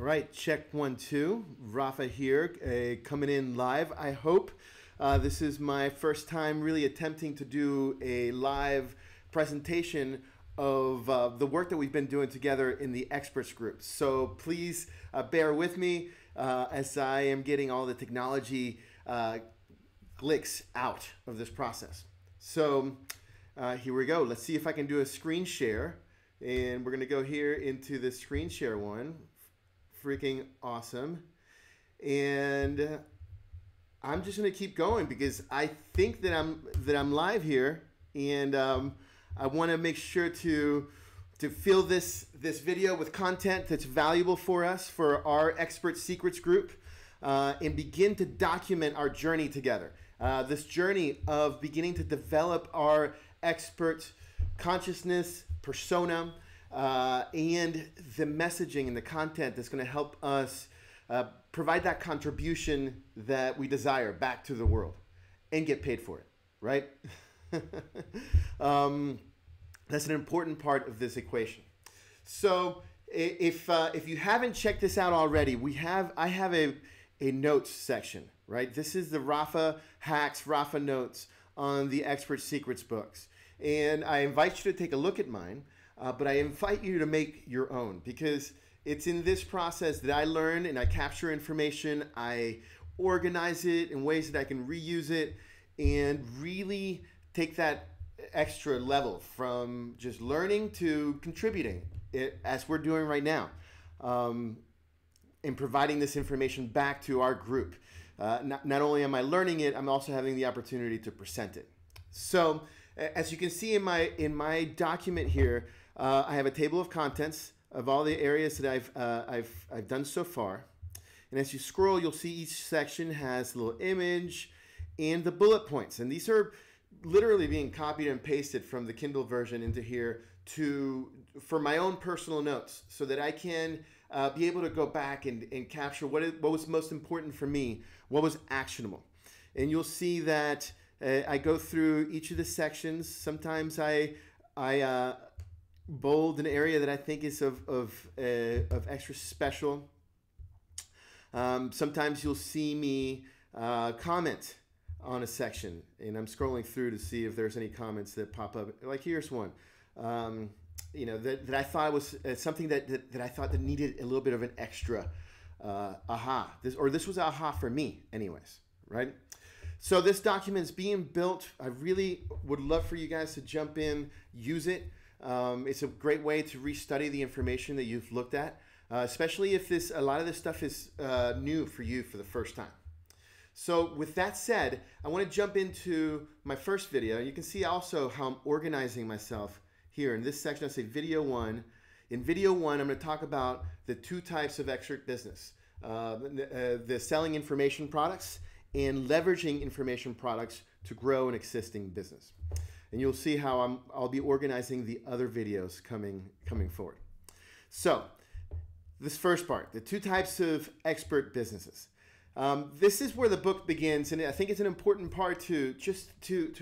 All right, check 1, 2. Rafa here, coming in live. I hope this is my first time really attempting to do a live presentation of the work that we've been doing together in the experts group. So please bear with me as I am getting all the technology glicks out of this process. So here we go. Let's see if I can do a screen share. And we're going to go here into the screen share one. Freaking awesome. And I'm just going to keep going because I think that I'm live here, and I want to make sure to fill this video with content that's valuable for us, for our Expert Secrets group, and begin to document our journey together. This journey of beginning to develop our expert consciousness, persona, and the messaging and the content that's going to help us provide that contribution that we desire back to the world and get paid for it, right? That's an important part of this equation. So if you haven't checked this out already, I have a notes section, right? This is the Rafa Hacks, Rafa Notes on the Expert Secrets books. And I invite you to take a look at mine. But I invite you to make your own, because it's in this process that I learn and I capture information, I organize it in ways that I can reuse it and really take that extra level from just learning to contributing, as we're doing right now, and providing this information back to our group. Not only am I learning it, I'm also having the opportunity to present it. So as you can see in my document here, I have a table of contents of all the areas that I've done so far. And as you scroll, you'll see each section has a little image and the bullet points. And these are literally being copied and pasted from the Kindle version into here for my own personal notes, so that I can be able to go back and capture what was most important for me, what was actionable. And you'll see that I go through each of the sections. Sometimes I bold an area that I think is of extra special. Sometimes you'll see me comment on a section, and I'm scrolling through to see if there's any comments that pop up. Like here's one, that I thought was something that I thought that needed a little bit of an extra aha. This was aha for me, anyways, right? So this document is being built. I really would love for you guys to jump in, use it. It's a great way to restudy the information that you've looked at, especially if a lot of this stuff is new for you for the first time. So with that said, I want to jump into my first video. You can see also how I'm organizing myself here. In this section, I say video 1. In video 1, I'm going to talk about the 2 types of expert business, the selling information products and leveraging information products to grow an existing business. And you'll see how I'll be organizing the other videos coming forward. So this first part, the 2 types of expert businesses. This is where the book begins, and I think it's an important part to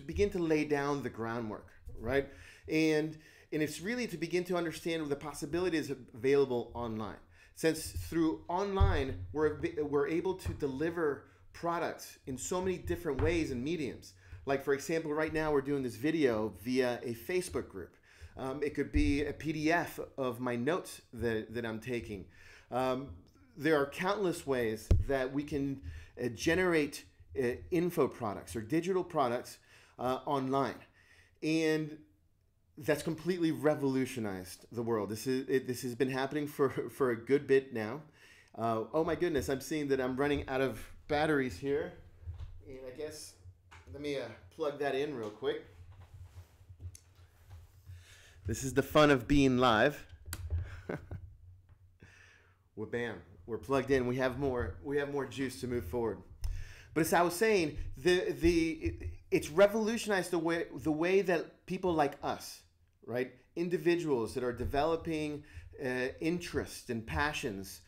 begin to lay down the groundwork, right? And it's really to begin to understand the possibilities available online. Since through online, we're able to deliver products in so many different ways and mediums. Like, for example, right now we're doing this video via a Facebook group. It could be a PDF of my notes that I'm taking. There are countless ways that we can generate info products or digital products online. And that's completely revolutionized the world. This has been happening for a good bit now. Oh my goodness, I'm seeing that I'm running out of batteries here. And I guess, let me plug that in real quick. This is the fun of being live. Well, bam, we're plugged in. We have more juice to move forward. But as I was saying, it's revolutionized the way that people like us, right, individuals that are developing interests and passions,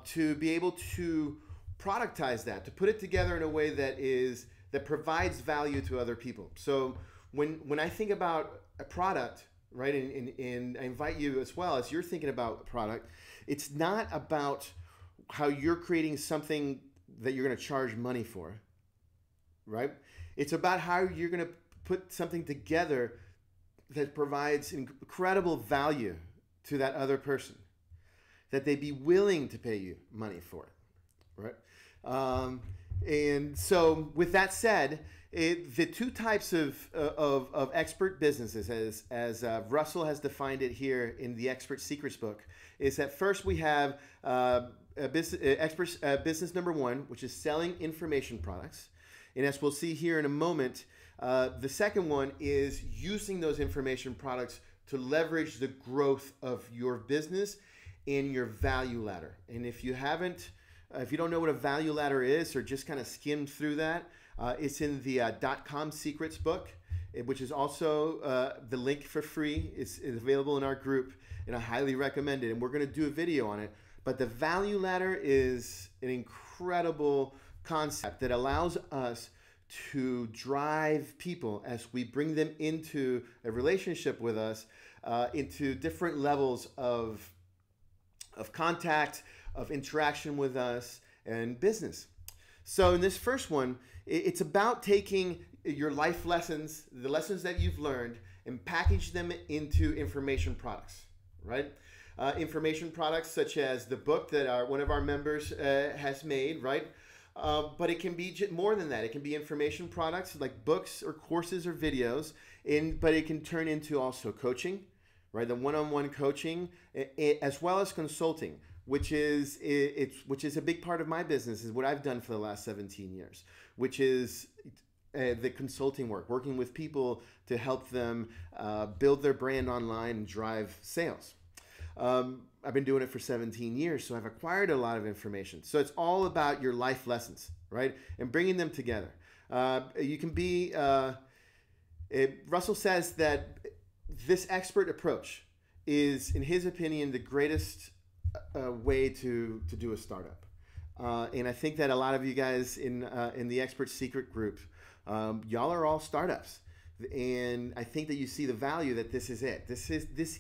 to be able to productize that, to put it together in a way that provides value to other people. So when I think about a product, right? And I invite you as well, as you're thinking about product, it's not about how you're creating something that you're going to charge money for, right? It's about how you're going to put something together that provides incredible value to that other person, that they be willing to pay you money for it, right? And so with that said, the two types of expert businesses, as Russell has defined it here in the Expert Secrets book, is that first we have business number one, which is selling information products. And as we'll see here in a moment, the second one is using those information products to leverage the growth of your business in your value ladder. And if you don't know what a value ladder is, or just kind of skimmed through that, it's in the .com Secrets book, which is also the link for free. It's available in our group, and I highly recommend it. And we're going to do a video on it. But the value ladder is an incredible concept that allows us to drive people as we bring them into a relationship with us, into different levels of contact, of interaction with us, and business. So in this first one, it's about taking your life lessons, the lessons that you've learned, and package them into information products, right? Information products such as the book that one of our members has made, right? But it can be more than that. It can be information products like books or courses or videos, but it can turn into also coaching, right? The one-on-one coaching, as well as consulting, which is a big part of my business, is what I've done for the last 17 years, which is the consulting work, working with people to help them build their brand online and drive sales. I've been doing it for 17 years, so I've acquired a lot of information. So it's all about your life lessons, right? And bringing them together. You can be, Russell says that this expert approach is, in his opinion, the greatest way to do a startup. And I think that a lot of you guys in the Expert Secret group, y'all are all startups. And I think that you see the value that this is it. This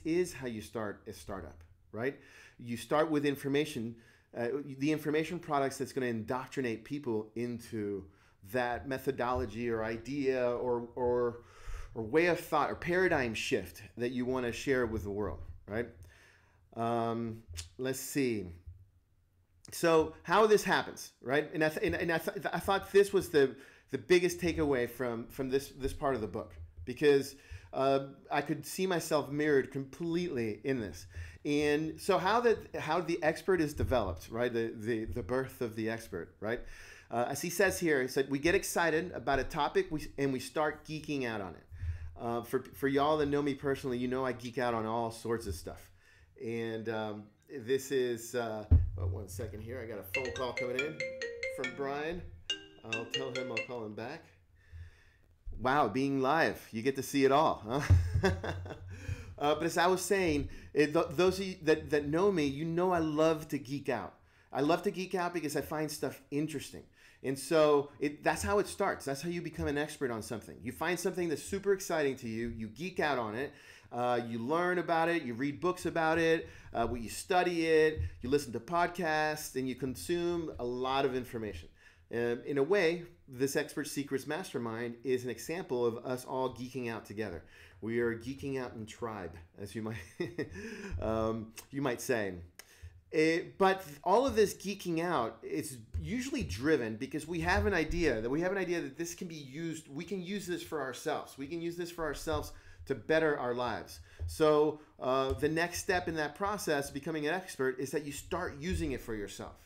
is how you start a startup, right? You start with information, the information products that's going to indoctrinate people into that methodology or idea or way of thought or paradigm shift that you want to share with the world, right? Let's see. So how this happens, right? And I thought this was the biggest takeaway from this part of the book, because I could see myself mirrored completely in this. And so how the expert is developed, right? The birth of the expert, right? As he says here, he said, we get excited about a topic and we start geeking out on it. For y'all that know me personally, you know I geek out on all sorts of stuff. And this is, 1 second here, I got a phone call coming in from Brian. I'll tell him I'll call him back. Wow, being live, you get to see it all, huh? But as I was saying, those of you that know me, you know I love to geek out. I love to geek out because I find stuff interesting. And so that's how it starts. That's how you become an expert on something. You find something that's super exciting to you, you geek out on it, you learn about it, you read books about it, you study it, you listen to podcasts, and you consume a lot of information. In a way, this Expert Secrets Mastermind is an example of us all geeking out together. We are geeking out in tribe, as you might say. But all of this geeking out is usually driven because we have an idea that this can be used. We can use this for ourselves. We can use this for ourselves to better our lives. So the next step in that process, becoming an expert, is that you start using it for yourself.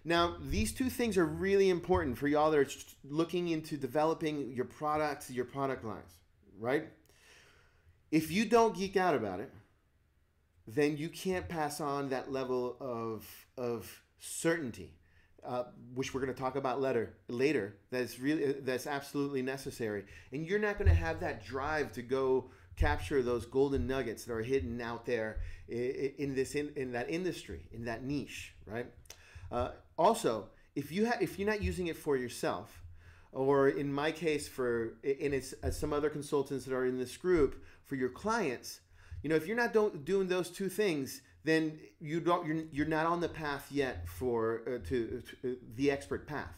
Now, these two things are really important for y'all that are looking into developing your products, your product lines, right? If you don't geek out about it, then you can't pass on that level of certainty, which we're going to talk about later. That's absolutely necessary, and you're not going to have that drive to go capture those golden nuggets that are hidden out there in that industry, in that niche, right? Also, if you're not using it for yourself, or in my case, it's some other consultants that are in this group, for your clients, If you're not doing those two things, then you're not on the path yet for to the expert path,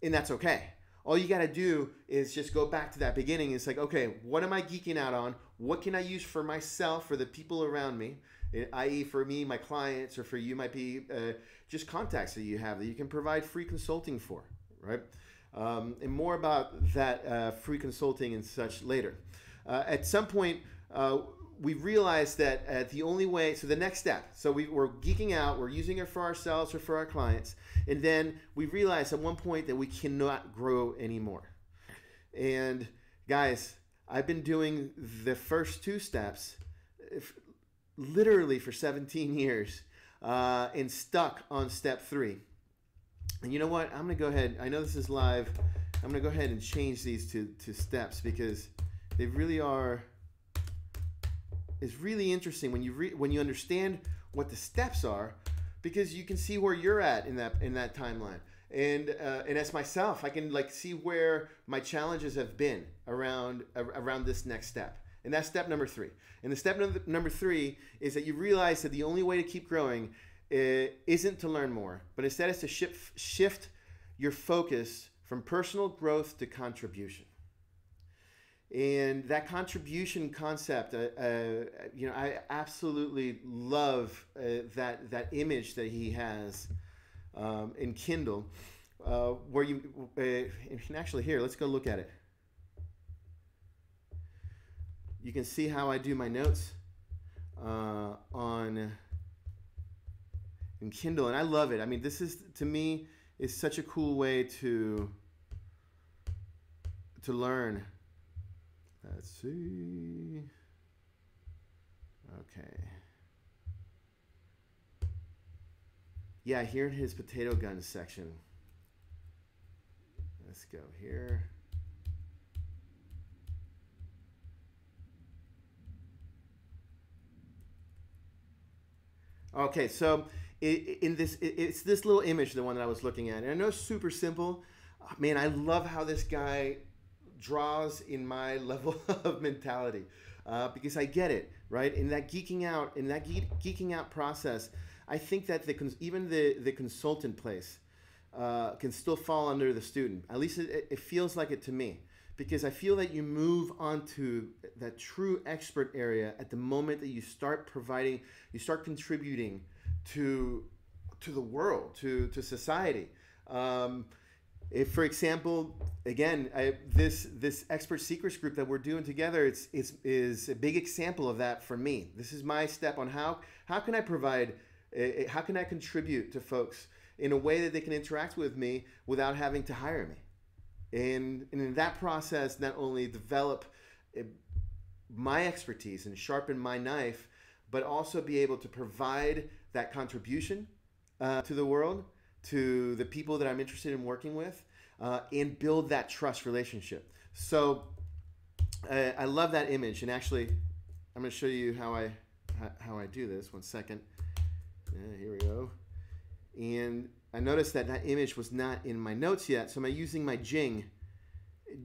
and that's okay. All you got to do is just go back to that beginning. It's like, okay, what am I geeking out on? What can I use for myself, for the people around me, i.e. for me, my clients, or for you might be just contacts that you have that you can provide free consulting for, right? And more about that free consulting and such later. At some point, we realized that the only way, so the next step, so we're geeking out, we're using it for ourselves or for our clients, and then we realized at one point that we cannot grow anymore. And guys, I've been doing the first two steps literally for 17 years and stuck on step 3. And you know what? I'm going to go ahead, I know this is live, I'm going to go ahead and change these to steps because they really are. It's really interesting when you understand what the steps are, because you can see where you're at in that timeline. And as myself, I can see where my challenges have been around this next step. And that's step number 3. And the step number 3 is that you realize that the only way to keep growing isn't to learn more, but instead is to shift your focus from personal growth to contribution. And that contribution concept, I absolutely love that image that he has in Kindle, where you can actually, here, let's go look at it. You can see how I do my notes in Kindle, and I love it. I mean, this is, to me, is such a cool way to learn. Let's see. Okay. Yeah, here in his potato gun section. Let's go here. Okay, so it's this little image, the one that I was looking at. And I know it's super simple. Man, I love how this guy draws in my level of mentality, because I get it, right? In that geeking out process, I think that even the consultant place can still fall under the student. At least it feels like it to me, because I feel that you move onto that true expert area at the moment that you start contributing to the world, to society. If, for example, again, this expert secrets group that we're doing together, is a big example of that for me. This is my step on how can I provide, how can I contribute to folks in a way that they can interact with me without having to hire me, and in that process, not only develop my expertise and sharpen my knife, but also be able to provide that contribution to the world, to the people that I'm interested in working with, and build that trust relationship. So I love that image, and actually I'm going to show you how I do this. 1 second. Here we go. And I noticed that image was not in my notes yet, so I'm using my Jing.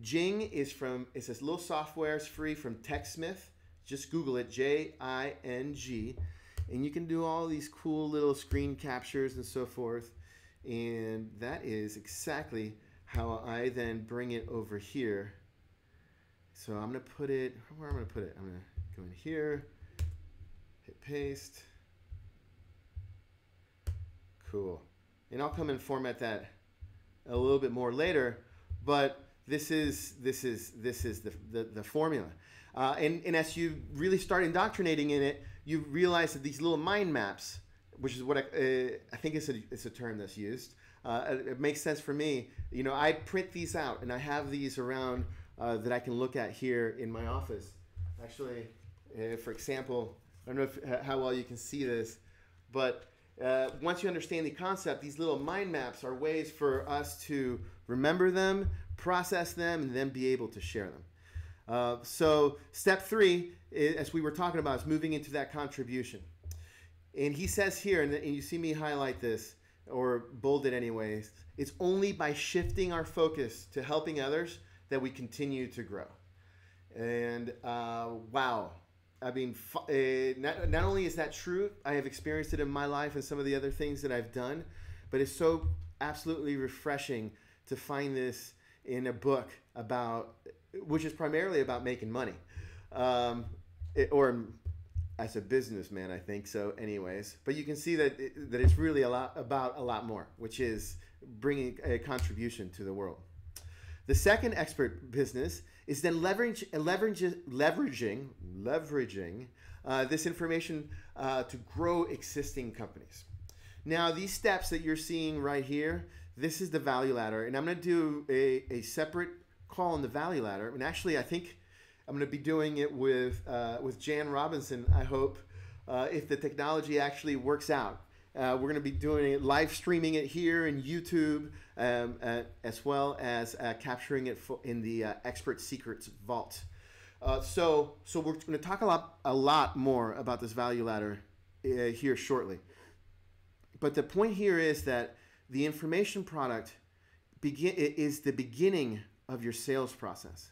Jing it's this little software. It's free from TechSmith. Just Google it, Jing, and you can do all these cool little screen captures and so forth. And that is exactly how I then bring it over here. So I'm going to put it, where am I going to put it? I'm going to go in here, hit paste. Cool. And I'll come and format that a little bit more later, but this is the formula. And as you really start indoctrinating in it, you realize that these little mind maps, which is what I think it's a term that's used. It makes sense for me. I print these out, and I have these around that I can look at here in my office. Actually, for example, I don't know how well you can see this, but once you understand the concept, these little mind maps are ways for us to remember them, process them, and then be able to share them. So step 3, as we were talking about, is moving into that contribution. And he says here, and you see me highlight this, or bold it anyways, it's only by shifting our focus to helping others that we continue to grow. And wow, I mean, not only is that true, I have experienced it in my life and some of the other things that I've done, but it's so absolutely refreshing to find this in a book about, which is primarily about making money, or as a businessman, I think so. Anyways, but you can see that that it's really a lot more, which is bringing a contribution to the world. The second expert business is then leveraging this information to grow existing companies. Now, these steps that you're seeing right here, this is the value ladder, and I'm going to do a separate call on the value ladder. And actually, I think I'm going to be doing it with Jan Robinson, I hope, if the technology actually works out. We're going to be doing it, live streaming it here in YouTube, as well as capturing it in the Expert Secrets Vault. So we're going to talk a lot more about this value ladder here shortly. But the point here is that the information product is the beginning of your sales process,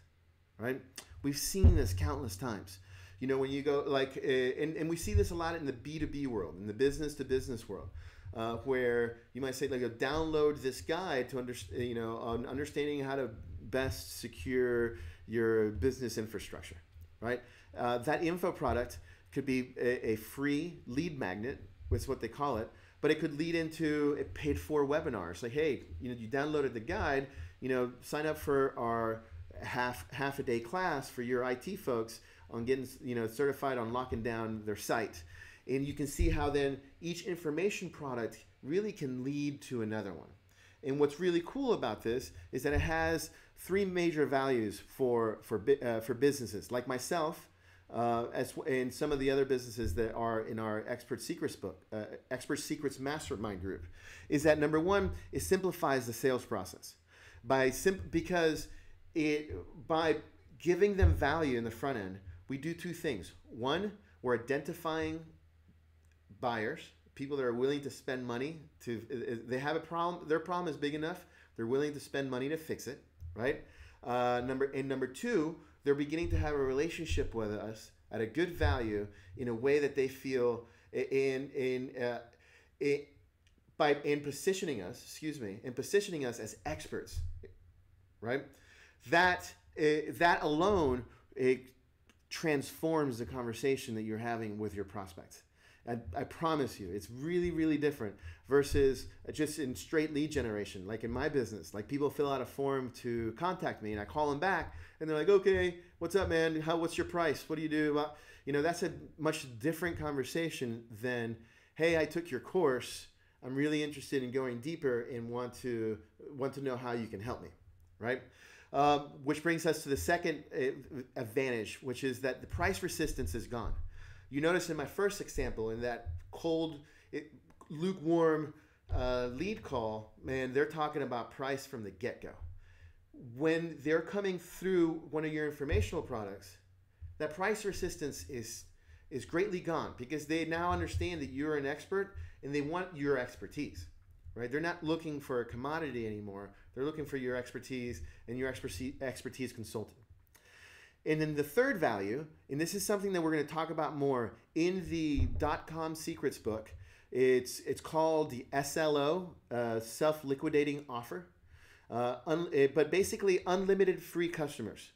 right? We've seen this countless times. You know, when you go and we see this a lot in the B2B world, in the business to business world, where you might say, download this guide to on understanding how to best secure your business infrastructure, right? That info product could be a free lead magnet, is what they call it, but it could lead into a paid for webinar. It's like, hey, you downloaded the guide, sign up for our half a day class for your IT folks on getting certified on locking down their site. And you can see how then each information product really can lead to another one. And what's really cool about this is that it has three major values for businesses like myself, and some of the other businesses that are in our Expert Secrets book, Expert Secrets Mastermind group. Is that number one, it simplifies the sales process because by giving them value in the front end, we do two things. One, we're identifying buyers, people that are willing to spend money they have a problem, their problem is big enough, they're willing to spend money to fix it, right? Number two, they're beginning to have a relationship with us at a good value in a way that they feel in positioning us as experts, right? That alone, it transforms the conversation that you're having with your prospects. I promise you, it's really, really different versus just in straight lead generation. Like in my business, like people fill out a form to contact me and I call them back and they're like, okay, what's up, man? What's your price? What do you do? Well, that's a much different conversation than, hey, I took your course. I'm really interested in going deeper and want to know how you can help me, right? Which brings us to the second advantage, which is that the price resistance is gone. You notice in my first example, in that lukewarm lead call, man, they're talking about price from the get-go. When they're coming through one of your informational products, that price resistance is greatly gone because they now understand that you're an expert and they want your expertise, right? They're not looking for a commodity anymore. They're looking for your expertise and your expertise consulting. And then the third value, and this is something that we're going to talk about more in the .com Secrets book. It's called the SLO, Self-Liquidating Offer, but basically unlimited free customers.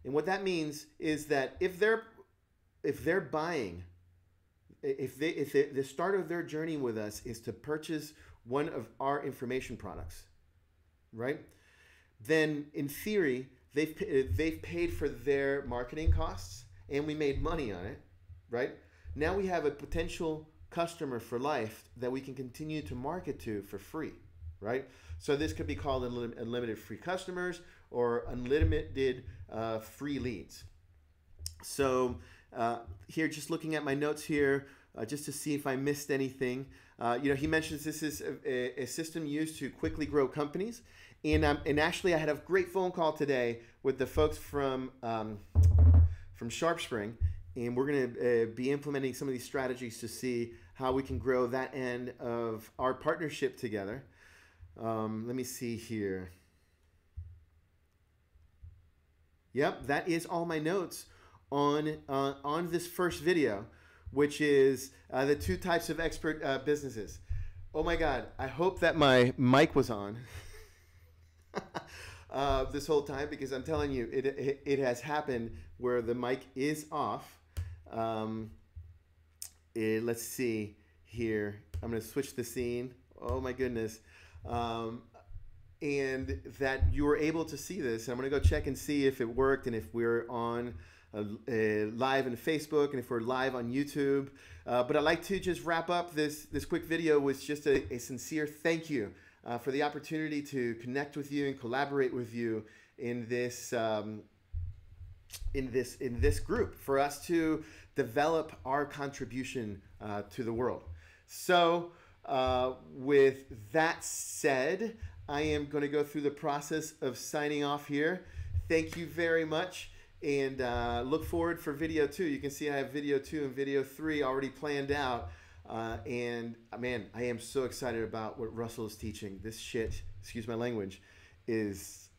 And what that means is that if they're buying, if the start of their journey with us is to purchase one of our information products, right? Then in theory, they've paid for their marketing costs and we made money on it, right? Now we have a potential customer for life that we can continue to market to for free, right? So this could be called unlimited free customers or unlimited free leads. So here, just looking at my notes here, just to see if I missed anything. He mentions this is a system used to quickly grow companies. And actually, I had a great phone call today with the folks from SharpSpring, and we're going to be implementing some of these strategies to see how we can grow that end of our partnership together. Let me see here. Yep, that is all my notes on this first video, which is the 2 types of expert businesses. Oh my God, I hope that my mic was on this whole time, because I'm telling you, it has happened where the mic is off. Let's see here. I'm going to switch the scene. Oh my goodness. And that you were able to see this. I'm going to go check and see if it worked, and if we're on live in Facebook, and if we're live on YouTube. But I'd like to just wrap up this quick video with just a sincere thank you for the opportunity to connect with you and collaborate with you in this in this group, for us to develop our contribution to the world. So with that said, I am going to go through the process of signing off here. Thank you very much, and look forward for video 2. You can see I have video 2 and video 3 already planned out. And man, I am so excited about what Russell is teaching. This shit, excuse my language, is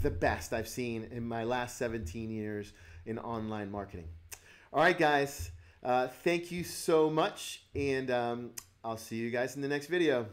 the best I've seen in my last 17 years in online marketing. All right, guys, thank you so much, and I'll see you guys in the next video.